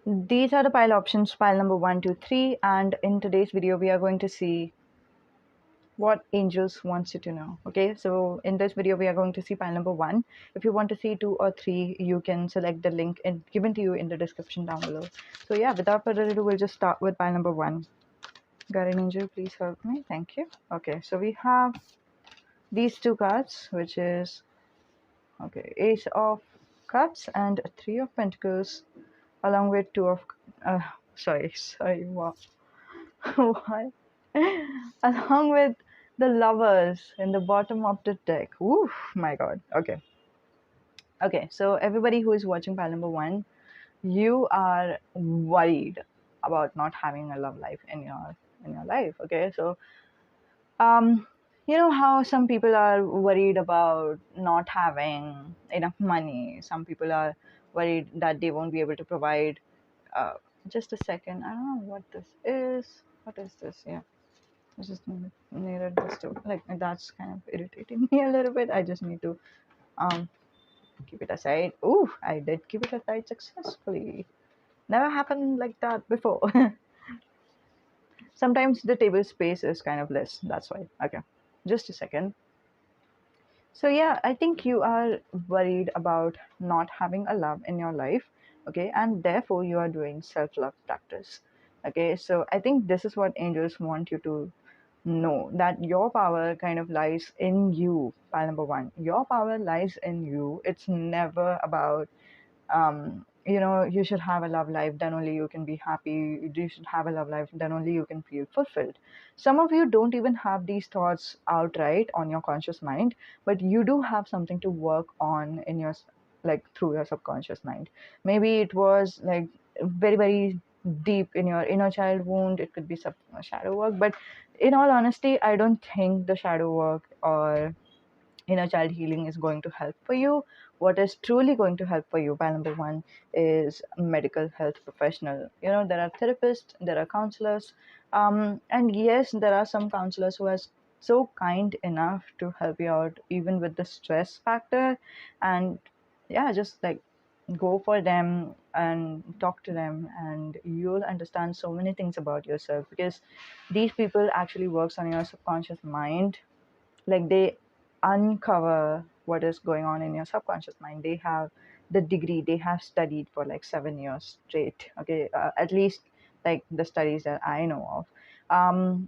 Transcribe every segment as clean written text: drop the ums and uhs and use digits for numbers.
These are the pile options, pile number 1, 2, 3, and in today's video we are going to see what angels wants you to know. Okay, so in this video we are going to see pile number 1. If you want to see 2 or 3, you can select the link given to you in the description down below. So yeah, without further ado, we'll just start with pile number 1. Guardian angel, please help me. Thank you. Okay, so we have these two cards, which is Ace of Cups and Three of Pentacles, along with two of uh, sorry, what? Why? Along with the Lovers in the bottom of the deck. Ooh, my God. Okay, so everybody who is watching pile number 1, you are worried about not having a love life in your life. Okay, so um you know how some people are worried about not having enough money. Some people are worried that they won't be able to provide. uh, just a second, I don't know what this is. What is this? Yeah, I just needed this to, like, that's kind of irritating me a little bit. I just need to um keep it aside. Ooh, I did keep it aside successfully. Never happened like that before. Sometimes the table space is kind of less, that's why. Okay, just a second. So yeah, I think you are worried about not having a love in your life, okay, and therefore you are doing self-love practice. Okay, so I think this is what angels want you to know, that your power kind of lies in you. Pile number 1, your power lies in you. It's never about you should have a love life, then only you can be happy. You should have a love life, then only you can feel fulfilled. Some of you don't even have these thoughts outright on your conscious mind, but you do have something to work on in your like through your subconscious mind. Maybe it was like very, very deep in your inner child wound. It could be some shadow work, but in all honesty, I don't think the shadow work or inner child healing is going to help for you. What is truly going to help for you, by number 1, is medical health professional. There are therapists, there are counselors, and yes, there are some counselors who are so kind enough to help you out even with the stress factor. And yeah, just like go for them and talk to them, and you'll understand so many things about yourself, because these people actually works on your subconscious mind. Like, they uncover what is going on in your subconscious mind. They have the degree, they have studied for like 7 years straight. Okay, at least like the studies that I know of.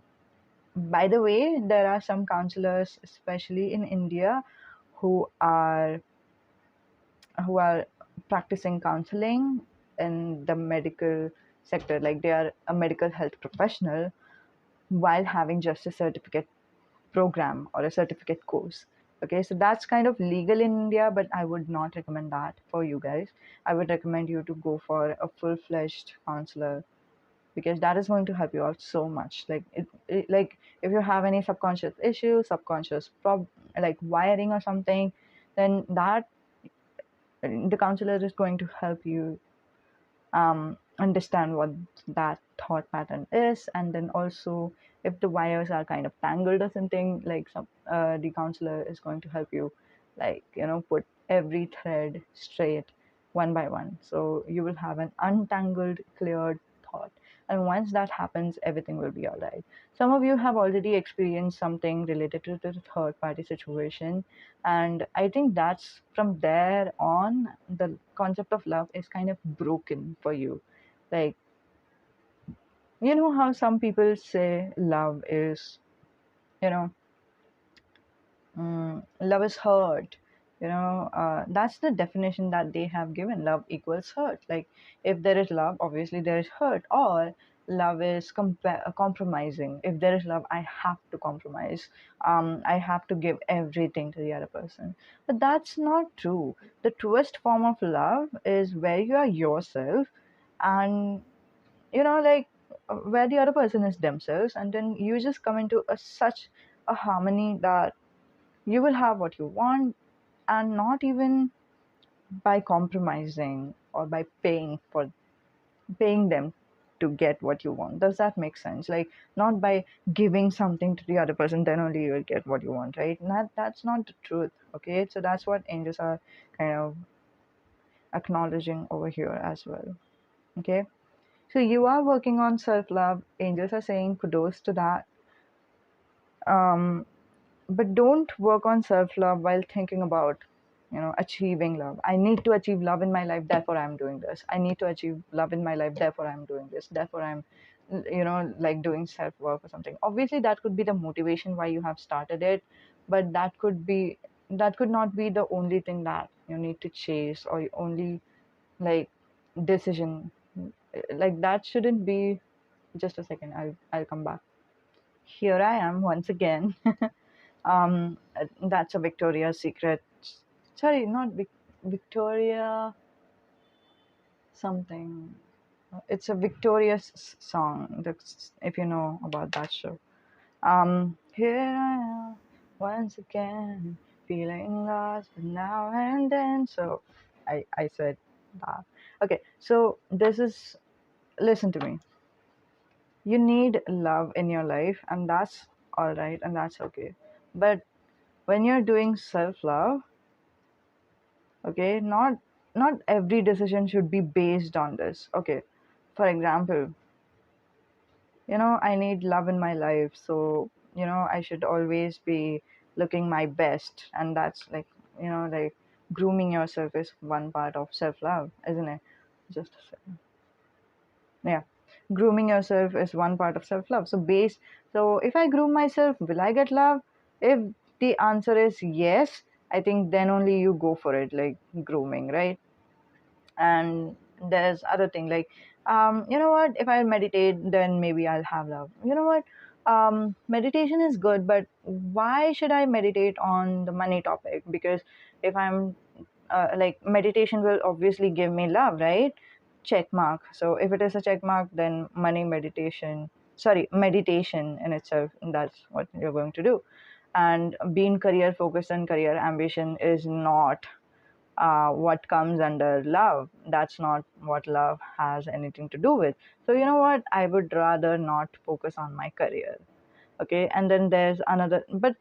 By the way, there are some counselors, especially in India, who are who are practicing counseling in the medical sector. Like, they are a medical health professional while having just a certificate program or a certificate course. Okay, so that's kind of legal in India, but I would not recommend that for you guys. I would recommend you to go for a full-fledged counselor, because that is going to help you out so much. Like, like if you have any subconscious issue, like wiring or something, then that the counselor is going to help you understand what that thought pattern is. And then also, if the wires are kind of tangled or something, like the counselor is going to help you, like, put every thread straight one by one, so you will have an untangled, cleared thought. And once that happens, everything will be all right. Some of you have already experienced something related to the third party situation, and I think that's from there on the concept of love is kind of broken for you. Like, you know how some people say love is, you know love is hurt. That's the definition that they have given. Love equals hurt. Like, if there is love, obviously there is hurt. Or love is compromising. If there is love, I have to compromise. I have to give everything to the other person. But that's not true. The truest form of love is where you are yourself, and like, where the other person is themselves, and then you just come into such a harmony that you will have what you want, and not even by compromising or by paying them to get what you want. Does that make sense? Like, not by giving something to the other person, then only you will get what you want, right? That's not the truth. Okay, so that's what angels are kind of acknowledging over here as well. Okay, so you are working on self love. Angels are saying kudos to that. Um, but don't work on self love while thinking about, achieving love. I need to achieve love in my life, therefore I'm doing this. I need to achieve love in my life, therefore I'm doing this. Therefore I'm, like doing self work or something. Obviously, that could be the motivation why you have started it, but that could not be the only thing that you need to chase, or only like decision. Like that shouldn't be. Just a second, I'll come back. Here I am once again. That's a Victoria's Secret. Sorry, not Victoria something. It's a Victoria's song. That's, if you know about that show. Here I am once again, feeling lost, but now and then. So, I said that. Okay, so this is. Listen to me. You need love in your life, and that's all right, and that's okay. But when you're doing self love, okay, not every decision should be based on this. Okay, for example, I need love in my life, so I should always be looking my best, and that's like, like grooming yourself is one part of self love, isn't it? Just a second. Yeah, grooming yourself is one part of self love. So if I groom myself, will I get love? If the answer is yes, I think then only you go for it, like grooming, right? And there's other thing like, you know what, if I meditate, then maybe I'll have love. You know what, meditation is good, but why should I meditate on the money topic? Because if I'm like, meditation will obviously give me love, right? Check mark. So if it is a check mark, then money meditation, sorry, meditation in itself, that's what you're going to do. And being career focused and career ambition is not what comes under love. That's not what love has anything to do with. So you know what, I would rather not focus on my career. Okay, and then there's another, but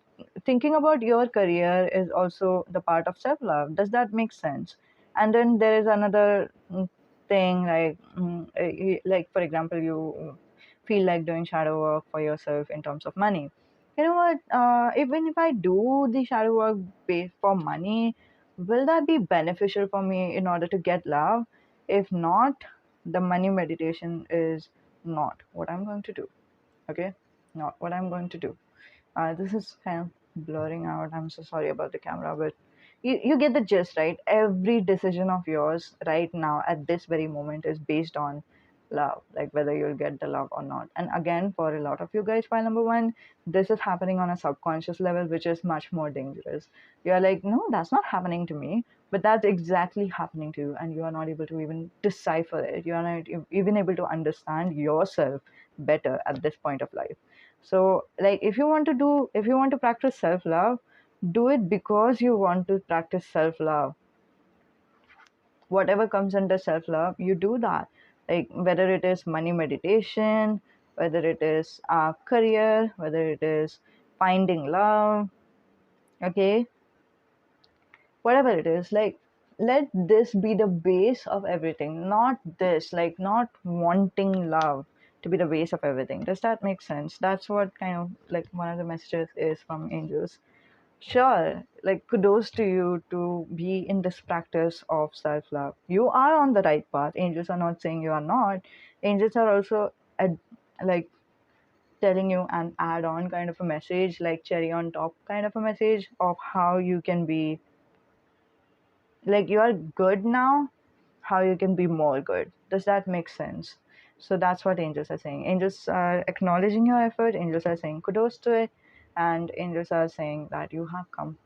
thinking about your career is also the part of self love. Does that make sense? And then there is another thing like, like for example, you feel like doing shadow work for yourself in terms of money. You know what, even if I do the shadow work based for money, will that be beneficial for me in order to get love? If not, the money meditation is not what I'm going to do. Okay, not what I'm going to do. This is kind of blurring out. I'm so sorry about the camera, but you get the gist, right? Every decision of yours right now at this very moment is based on love, like whether you'll get the love or not. And again, for a lot of you guys, file number one, this is happening on a subconscious level, which is much more dangerous. You're like, no, that's not happening to me, but that's exactly happening to you, and you are not able to even decipher it. You are not even able to understand yourself better at this point of life. So like, if you want to practice self love, do it because you want to practice self love. Whatever comes under self love, you do that. Like whether it is money meditation, whether it is career, whether it is finding love, okay, whatever it is, like, let this be the base of everything, not this, like not wanting love to be the base of everything. Does that make sense? That's what kind of like one of the messages is from angels. Sure, like kudos to you to be in this practice of self love. You are on the right path. Angels are not saying you are not. Angels are also like telling you an add on kind of a message, like cherry on top kind of a message of how you can be, like, you are good now, how you can be more good. Does that make sense? So that's what angels are saying. Angels are acknowledging your effort. Angels are saying kudos to it. And angels are saying that you have come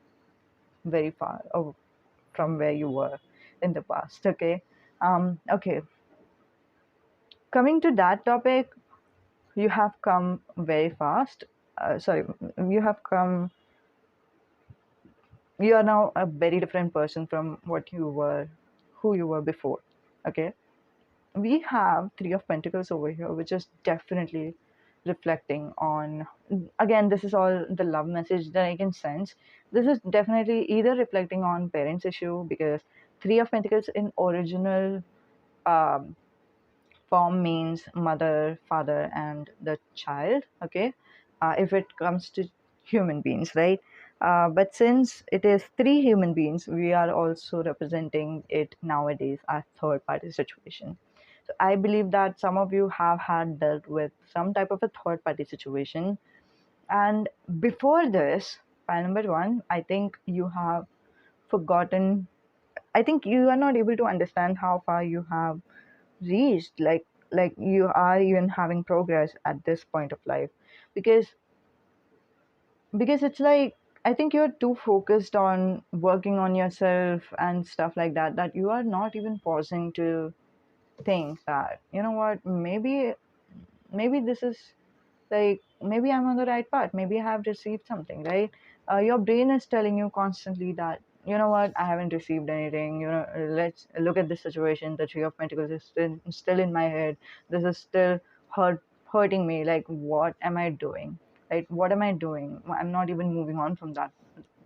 very far from where you were in the past. Okay. Okay. Coming to that topic, you have come very fast. Sorry, you have come, you are now a very different person from what you were, who you were before. Okay. We have Three of Pentacles over here, which is definitely reflecting on, again, this is all the love message that I can sense. This is definitely either reflecting on parents issue, because Three of Pentacles in original, um, form means mother, father, and the child. Okay, if it comes to human beings, right? But since it is three human beings, we are also representing it nowadays as third party situation. So I believe that some of you have had dealt with some type of a third party situation. And before this, file number one, I think you have forgotten. I think you are not able to understand how far you have reached, like you are even having progress at this point of life, because it's like, I think you're too focused on working on yourself and stuff like that, that you are not even pausing to think that, you know what, maybe this is, like, maybe I'm on the right path, maybe I have received something, right? Your brain is telling you constantly that, you know what, I haven't received anything, let's look at this situation, the Three of Pentacles is still in my head, this is still hurting me, like what am I doing, right? What am I doing? I'm not even moving on from that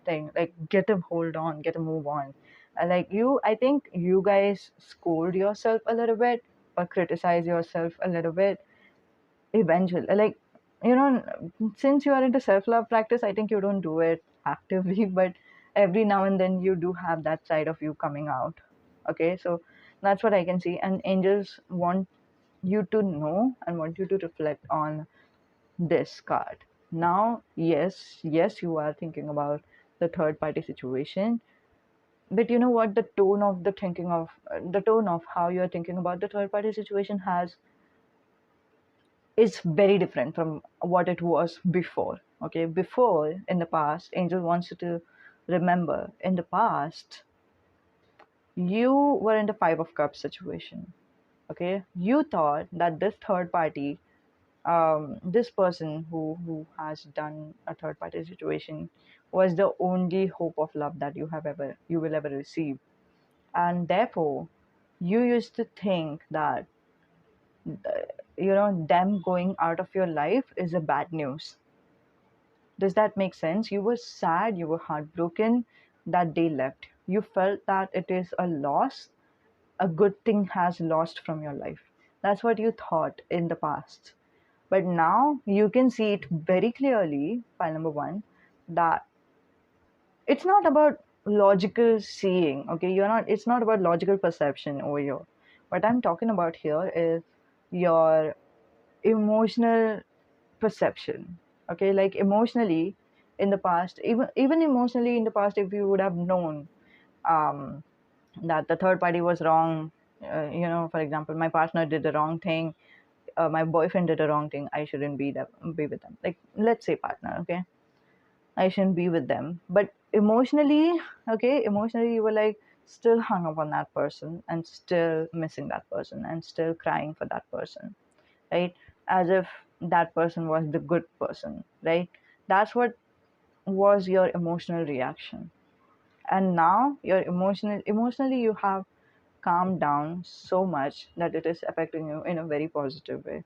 thing. Like, get a hold on, get a move on. Like, I think you guys scold yourself a little bit or criticize yourself a little bit eventually, like, you know since you are into self-love practice, I think you don't do it actively, but every now and then you do have that side of you coming out. Okay, so that's what I can see, and angels want you to know and want you to reflect on this card. Now, yes, you are thinking about the third party situation, but you know what, the tone of how you're thinking about the third party situation has is very different from what it was before. Okay, before, in the past, Angel wants you to remember, in the past, you were in the Five of Cups situation. Okay, you thought that this third party, this person who has done a third party situation, was the only hope of love that you will ever receive, and therefore you used to think that, them going out of your life is a bad news. Does that make sense? You were sad, you were heartbroken that they left. You felt that it is a loss, a good thing has lost from your life. That's what you thought in the past. But now you can see it very clearly, file number one, that it's not about logical seeing. Okay, it's not about logical perception over here. What I'm talking about here is your emotional perception. Okay, like emotionally in the past, even emotionally in the past, if you would have known um that the third party was wrong, for example, my partner did the wrong thing, my boyfriend did the wrong thing, I shouldn't be with them, like, let's say partner. Okay, I shouldn't be with them, but emotionally, okay, emotionally you were like still hung up on that person and still missing that person and still crying for that person, right? As if that person was the good person, right? That's what was your emotional reaction. And now emotionally you have calmed down so much that it is affecting you in a very positive way.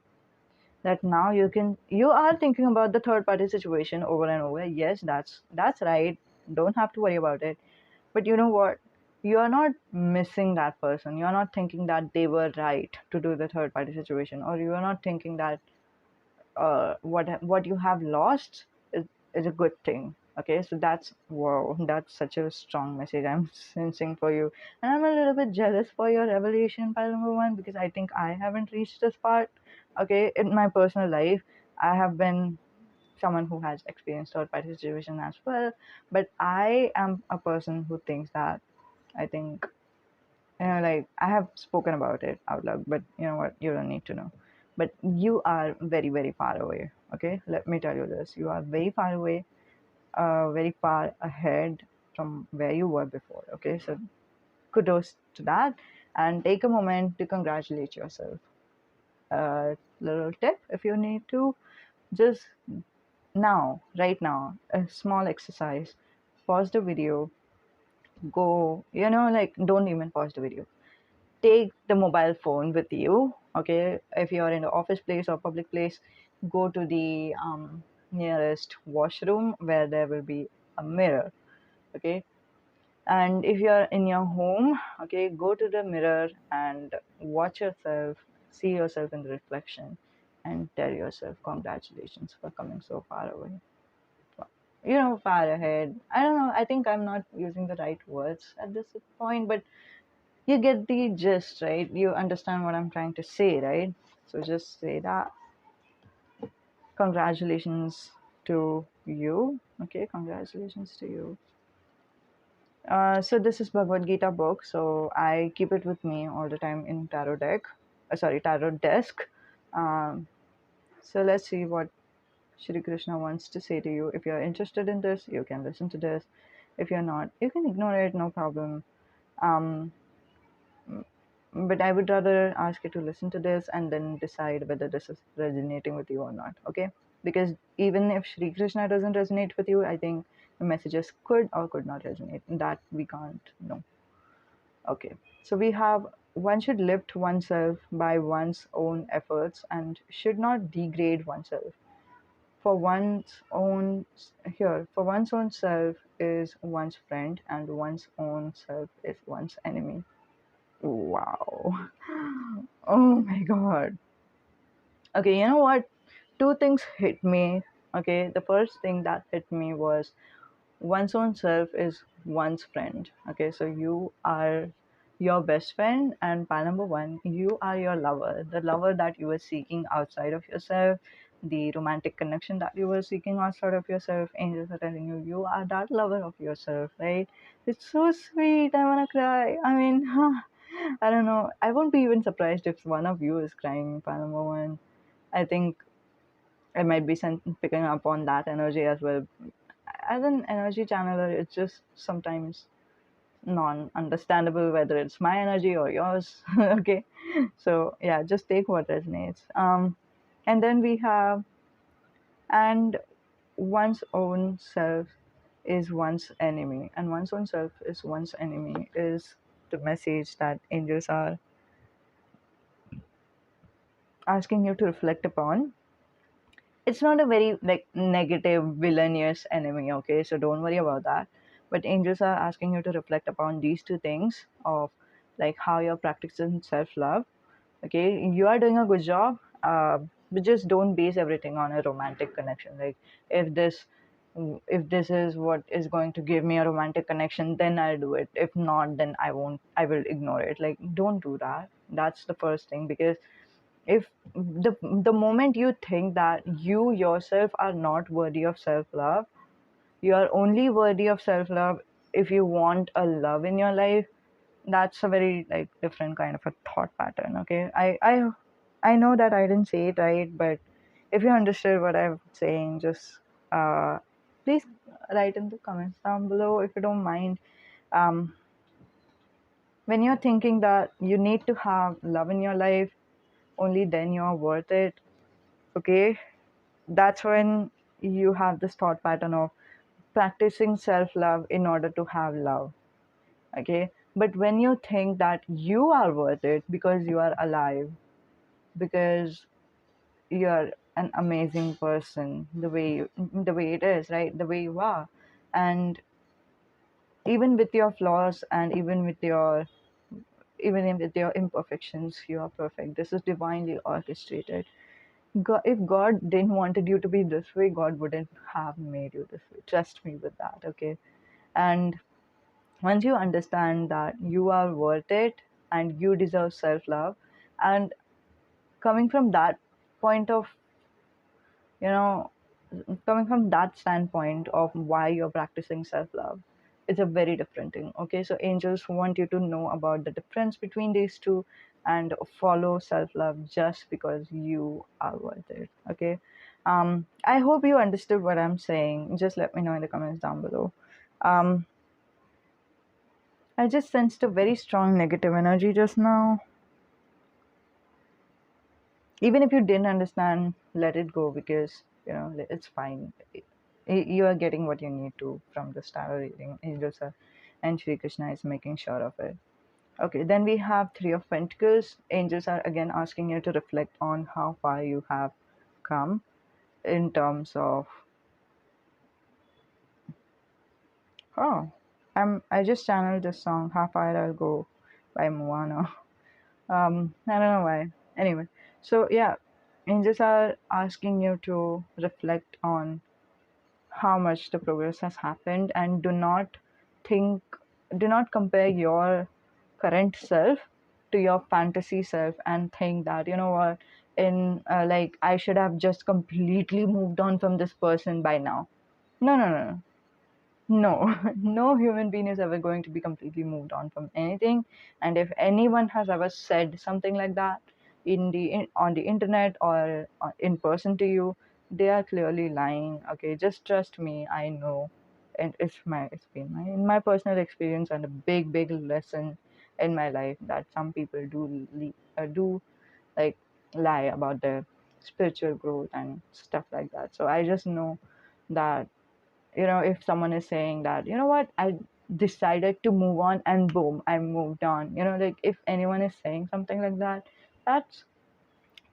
That now you are thinking about the third party situation over and over. Yes, that's right. Don't have to worry about it. But you know what? You are not missing that person. You are not thinking that they were right to do the third party situation, or you are not thinking that what you have lost is a good thing. Okay, so that's, wow, that's such a strong message I'm sensing for you, and I'm a little bit jealous for your revelation, pile number one, because I think I haven't reached this part. Okay, in my personal life, I have been someone who has experienced third party situation as well, but I am a person who thinks that, I think, like, I have spoken about it out loud, but you know what? You don't need to know. But you are very, very far away. Okay, let me tell you this: you are very far away, very far ahead from where you were before. Okay, so kudos to that, and take a moment to congratulate yourself. Little tip: if you need to, just now, right now, a small exercise. Pause the video. Go. Like, don't even pause the video, take the mobile phone with you. Okay, if you're in the office place or public place, go to the nearest washroom where there will be a mirror. Okay, and if you're in your home, okay, go to the mirror and watch yourself see yourself in the reflection and tell yourself congratulations for coming so far away. Far ahead. I don't know. I think I'm not using the right words at this point, but you get the gist, right? You understand what I'm trying to say, right? So just say that. Congratulations to you. Okay, congratulations to you. So this is Bhagavad Gita book. So I keep it with me all the time in tarot deck. Sorry, tarot desk. Um, so let's see what Shri Krishna wants to say to you. If you're interested in this, you can listen to this. If you're not, you can ignore it, no problem. Um, but I would rather ask you to listen to this and then decide whether this is resonating with you or not. Okay? Because even if Shri Krishna doesn't resonate with you, I think the messages could or could not resonate. That we can't know. Okay. So we have one should lift oneself by one's own efforts and should not degrade oneself. For one's own for one's own self is one's friend and one's own self is one's enemy. Wow. Oh my god. Okay, you know what? Two things hit me. Okay, the first thing that hit me was one's own self is one's friend. Okay, so you are your best friend, and part number one, you are your lover, the lover that you were seeking outside of yourself, the romantic connection that you were seeking outside of yourself. Angels are telling you, you are that lover of yourself, right? It's so sweet. I wanna cry. I mean, I don't know. I won't be even surprised if one of you is crying, part number one. I think I might be picking up on that energy as well. As an energy channeler, it's just sometimes non-understandable whether it's my energy or yours. Okay, so yeah, just take what resonates. And then we have, and one's own self is one's enemy, and one's own self is one's enemy is the message that angels are asking you to reflect upon. It's not a very like negative villainous enemy, okay, so don't worry about that. But angels are asking you to reflect upon these two things of like how you're practicing self-love. Okay, you are doing a good job, but just don't base everything on a romantic connection. Like if this if this is what is going to give me a romantic connection, then I'll do it. If not, then I won't. I will ignore it. Like don't do that. That's the first thing. Because if the moment you think that you yourself are not worthy of self love, you are only worthy of self love if you want a love in your life. That's a very like different kind of a thought pattern. Okay, I know that I didn't say it right, but if you understood what I'm saying, just uh please write in the comments down below if you don't mind. um when you're thinking that you need to have love in your life, only then you're worth it. Okay, that's when you have this thought pattern of practicing self love in order to have love. Okay, but when you think that you are worth it because you are alive, because you're an amazing person, the way it is, right, the way you are, and even with your flaws and even with your imperfections, you are perfect. This is divinely orchestrated. God, if God didn't wanted you to be this way, God wouldn't have made you this way. Trust me with that, okay? And once you understand that you are worth it and you deserve self-love, and coming from that point of, you know, coming from that standpoint of why you're practicing self-love, it's a very different thing, okay? So angels want you to know about the difference between these two and follow self-love just because you are worth it, okay? I hope you understood what I'm saying. Just let me know in the comments down below. um I just sensed a very strong negative energy just now. Even if you didn't understand, let it go, because it's fine. You are getting what you need to from the star reading. Angels are, and Shri Krishna is making sure of it. Okay, then we have Three of Pentacles. Angels are again asking you to reflect on how far you have come in terms of, oh, I just channeled this song How Far I'll Go by Moana. I don't know why. Anyway, so yeah, angels are asking you to reflect on how much the progress has happened, and think do not compare your current self to your fantasy self and think that, you know what, in like I should have just completely moved on from this person by now. No, no, no, no. No human being is ever going to be completely moved on from anything. And if anyone has ever said something like that on the internet or in person to you, they are clearly lying. Okay, just trust me. I know, and it's been my in my personal experience and a big lesson in my life that some people do like lie about their spiritual growth and stuff like that. So I just know that, if someone is saying that, you know what, I decided to move on and boom, I moved on, like if anyone is saying something like that, that's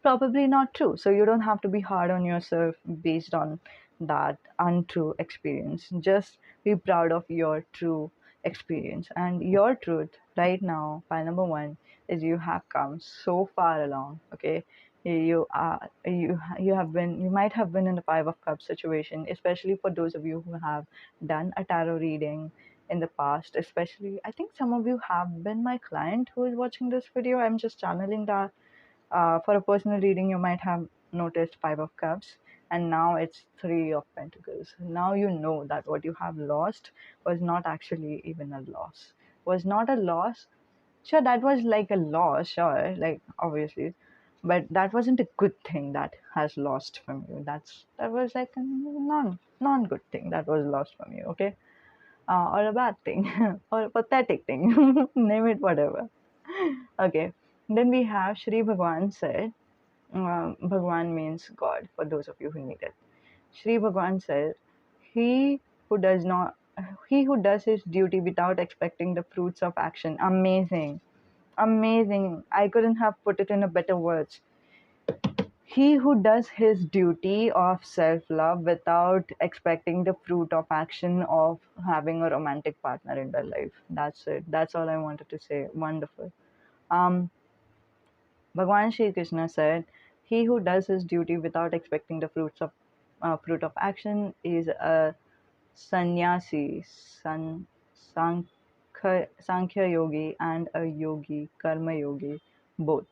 probably not true. So you don't have to be hard on yourself based on that untrue experience. Just be proud of your true experience and your truth right now. File number one is you have come so far along. Okay, you might have been in the five of cups situation, especially for those of you who have done a tarot reading in the past. Especially, I think some of you have been my client who is watching this video. I'm just channeling that. For a personal reading, you might have noticed Five of Cups, and now it's Three of Pentacles. Now you know that what you have lost was not actually even a loss. Was not a loss. Sure, that was like a loss, sure, like obviously, but that wasn't a good thing that has lost from you. That was like a non good thing that was lost from you. Okay, or a bad thing, or a pathetic thing. Name it whatever. Okay. Then we have Shri Bhagwan said, Bhagwan means God, for those of you who need it. Shri Bhagwan says, He who does not he who does his duty without expecting the fruits of action. Amazing. Amazing. I couldn't have put it in a better words. He who does his duty of self love without expecting the fruit of action of having a romantic partner in their life. That's it. That's all I wanted to say. Wonderful. Um, Bhagwan Shri Krishna said, "He who does his duty without expecting the fruit of action is a sannyasi, sankhya yogi, and a yogi, karma yogi, both."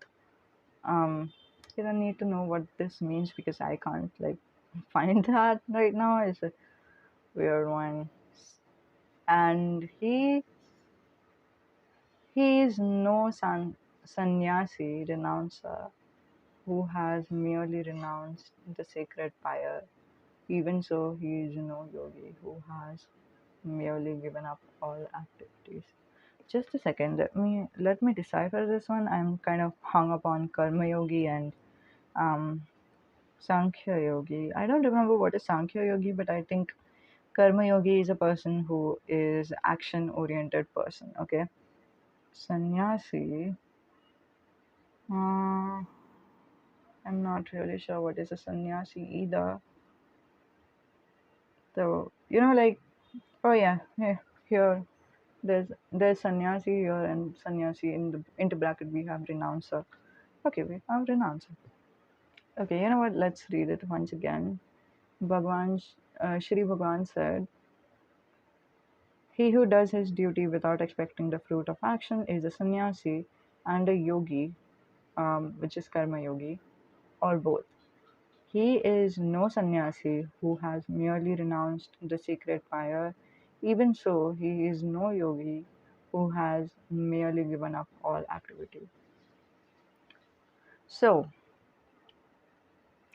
Um, you don't need to know what this means because I can't like find that right now. It's a weird one, and he is no sannyasi renouncer who has merely renounced the sacred fire. Even so, he is no yogi who has merely given up all activities. Just a second, let me decipher this one. I'm kind of hung up on karma yogi and um, sankhya yogi. I don't remember what is sankhya yogi, but I think karma yogi is a person who is action oriented person. Okay, sannyasi. Uh, I'm not really sure what is a sannyasi either. So, like, oh yeah, here there's sannyasi here, and sannyasi in the into bracket we have renouncer. Okay, we have renouncer. Okay, you know what? Let's read it once again. Bhagwan, Shri Bhagwan said, "He who does his duty without expecting the fruit of action is a sannyasi and a yogi, which is karma yogi, or both. He is no sannyasi who has merely renounced the sacred fire. Even so, he is no yogi who has merely given up all activity." So,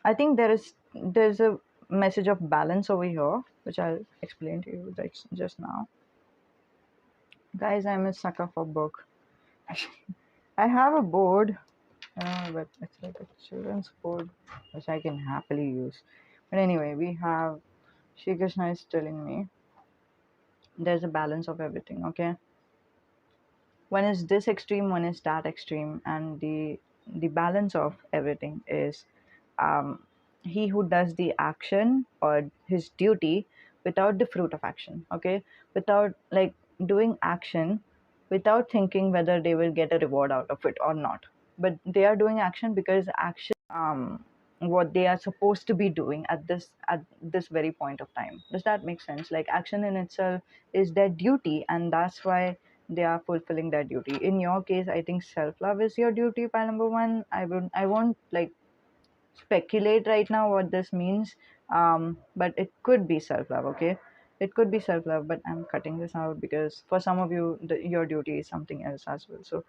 I think there's a message of balance over here, which I'll explain to you just now. Guys, I'm a sucker for book. I have a board, but it's like a children's board, which I can happily use. But anyway, we have Shri Krishna is telling me there's a balance of everything. Okay, one is this extreme, one is that extreme, and the balance of everything is um, he who does the action or his duty without the fruit of action. Okay, without like doing action without thinking whether they will get a reward out of it or not. but they are doing action because action what they are supposed to be doing at this very point of time. Does that make sense? Like action in itself is their duty, and that's why they are fulfilling their duty. In your case, I think self love is your duty. By number one, I won't like speculate right now what this means, but it could be self love. Okay, it could be self love, but I'm cutting this out because for some of you, your duty is something else as well. So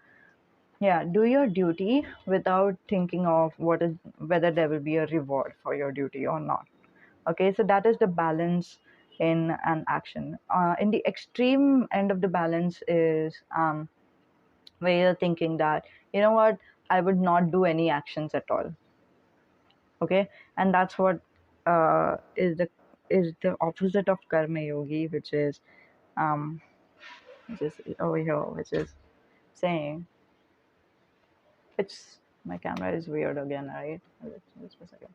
yeah, do your duty without thinking of what is whether there will be a reward for your duty or not. Okay, so that is the balance in an action. In the extreme end of the balance is where you're thinking that, you know what, I would not do any actions at all. Okay, and that's what is the opposite of karma yogi, um which is over here, which is saying it's my camera is weird again, right? Let's a second.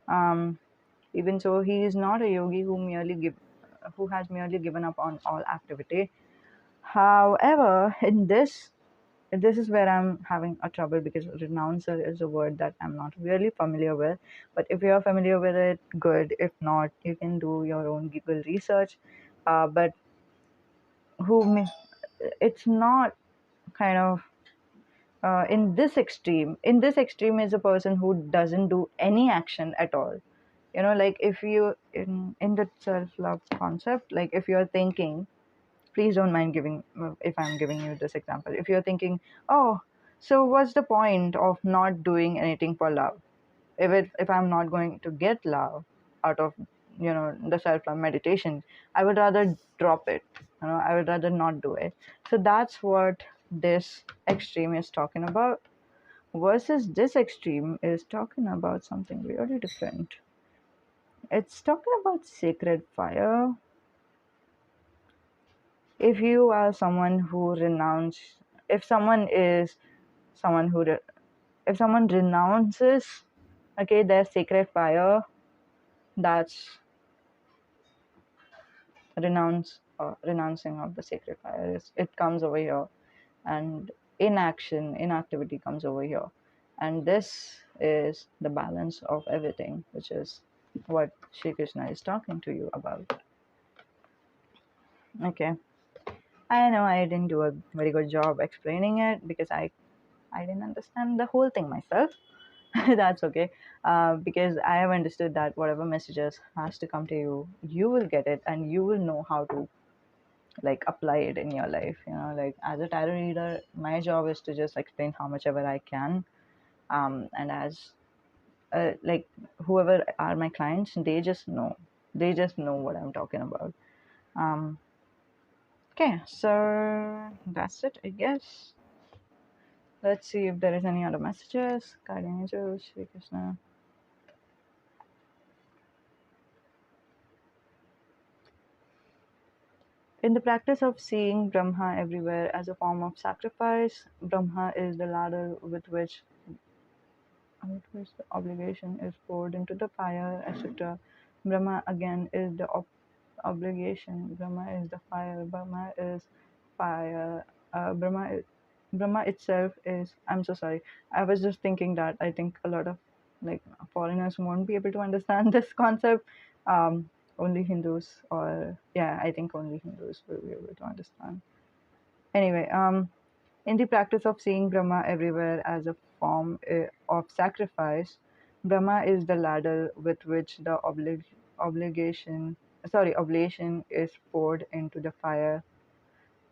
um Even so, he is not a yogi who has merely given up on all activity. However, in this is where I'm having a trouble because renouncer is a word that I'm not really familiar with. But if you're familiar with it, good. If not, you can do your own Google research. But who may, it's not kind of in this extreme is a person who doesn't do any action at all. You know, like if you in the self love concept, like if you're thinking, please don't mind giving if I'm giving you this example. If you're thinking, oh, so what's the point of not doing anything for love? If I'm not going to get love out of the self love meditation, I would rather drop it. I would rather not do it. So that's what this extreme is talking about, versus this extreme is talking about something really different. It's talking about sacred fire. If you are someone who renounce, if someone is someone who, if someone renounces, okay, their sacred fire, that's renouncing of the sacred fire. It comes over here, and inactivity comes over here, and this is the balance of everything, which is what Shri Krishna is talking to you about. Okay, I know I didn't do a very good job explaining it because I didn't understand the whole thing myself. That's okay, because I have understood that whatever messages has to come to you, you will get it, and you will know how to like apply it in your life. Like as a tarot reader, my job is to just explain how much ever I can, and as like whoever are my clients, they just know what I'm talking about. um okay, so that's it, I guess. Let's see if there is any other messages. Guardian angels, Shri Krishna. In the practice of seeing Brahma everywhere as a form of sacrifice, Brahma is the ladder with which the obligation is poured into the fire, etc. Brahma again is the obligation. Brahma is the fire. Brahma is fire. Brahma itself is. I'm so sorry. I was just thinking that I think a lot of like foreigners won't be able to understand this concept. Only Hindus, or yeah, I think only Hindus will be able to understand. Anyway, in the practice of seeing Brahma everywhere as a form of sacrifice, Brahma is the ladder with which the oblation is poured into the fire,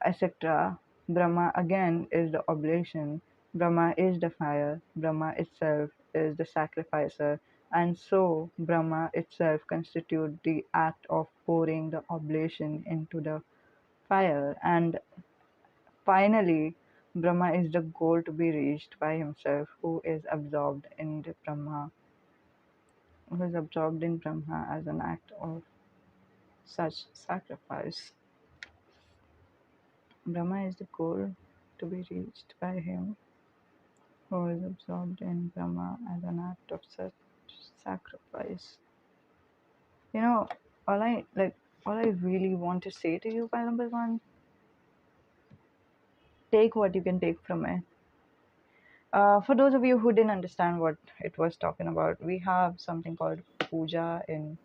etc. Brahma again is the oblation. Brahma is the fire. Brahma itself is the sacrificer. And so Brahma itself constitutes the act of pouring the oblation into the fire. And finally, Brahma is the goal to be reached by himself, who is absorbed in Brahma as an act of such sacrifice. Brahma is the goal to be reached by him who is absorbed in Brahma as an act of such sacrifice. You know, all I like, all I really want to say to you, by number one, take what you can take from it. For those of you who didn't understand what it was talking about, we have something called puja in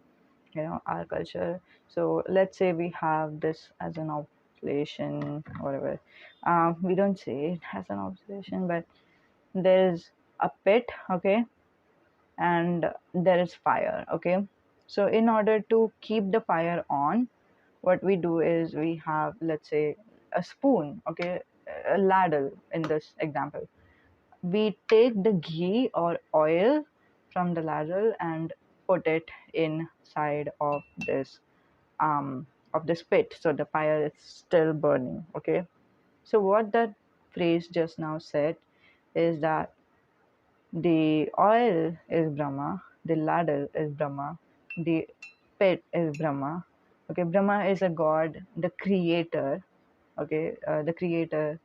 our culture. So let's say we have this as an observation, whatever. We don't say it as an observation, but there's a pit, okay, and there is fire, okay. So in order to keep the fire on, what we do is we have, let's say, a spoon, okay, a ladle in this example. We take the ghee or oil from the ladle and put it inside of this pit, so the fire is still burning, okay. So what that phrase just now said is that the oil is Brahma, the ladle is Brahma, the pit is Brahma. Okay, Brahma is a god, the creator. Okay, the creator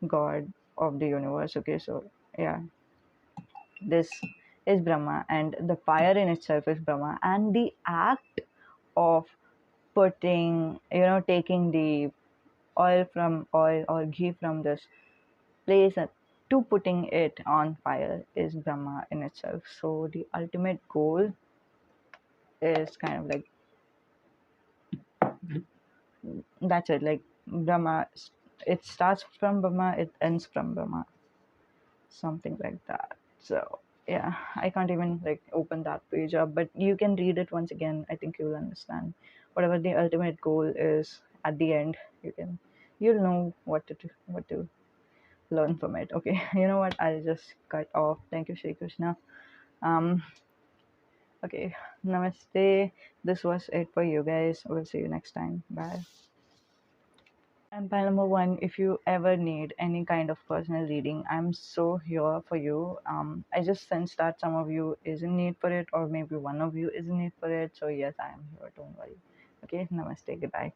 god of the universe. Okay, so yeah, this is Brahma, and the fire in itself is Brahma, and the act of taking the oil or ghee from this place to putting it on fire is Brahma in itself. So the ultimate goal is kind of like that's it. Like Brahma, it starts from Brahma, it ends from Brahma, something like that. So yeah, I can't even like open that page up, but you can read it once again. I think you'll understand whatever the ultimate goal is at the end. You'll know what to learn from it. Okay, you know what? I'll just cut off. Thank you, Shri Krishna. Um, okay, namaste. This was it for you guys. We'll see you next time. Bye. And by number one, if you ever need any kind of personal reading, I'm so here for you. I just sense that some of you is in need for it, or maybe one of you is in need for it. So yes, I am here. Don't worry. Okay, namaste. Goodbye.